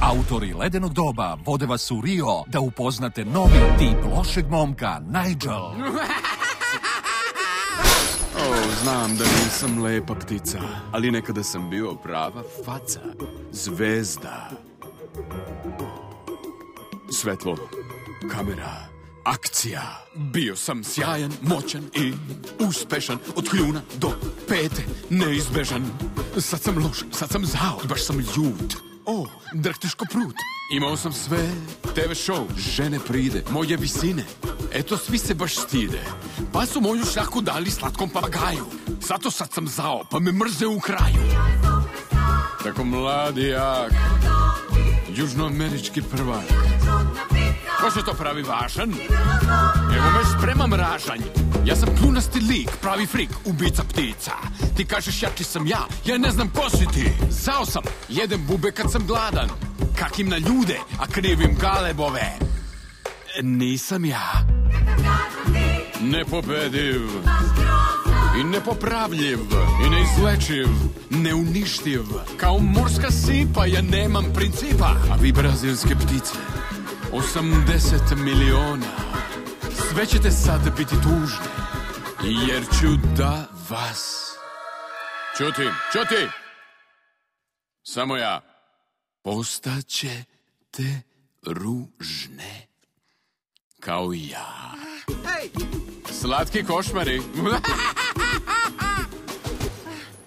Autori Ledenog doba vode vas u Rio da upoznate novi tip lošeg momka, Nigel. Znam da nisam lepa ptica, ali nekada sam bio prava faca. Zvezda. Svetlo, kamera, akcija. Bio sam sjajan, moćan i uspešan. Od kljuna do pete, neizbežan. Sad sam loš, sad sam zao, baš sam ljut. Drhtiš ko prut. Imao sam sve, TV show, žene pride, moje visine. Eto, svi se baš stide. Pa su moju šljaku dali slatkom papagaju. Zato sad sam zao, pa me mrze u kraju. Tako mladi jak, južnoamerički prvak. Ko se to pravi važan? Evo me spremam ražanj. Ja sam kljunasti lik, pravi frik, ubica ptica. Ti kažeš jači sam ja ne znam ko si ti. Zao sam, jedem bube kad sam gladan. Kakim na ljude, a krivim galebove. Nisam ja nepobediv i nepopravljiv i neizlečiv, neuništiv. Kao morska sipa ja nemam principa. A vi brazilske ptice, 80 miliona, sve ćete sad biti tužni, jer ću da vas... Ćuti! Samo ja. Postaćete ružne, kao i ja. Slatki košmari.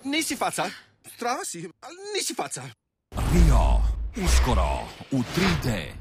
Nisi faca. Strava si, ali nisi faca. Rio, uskoro u 3D.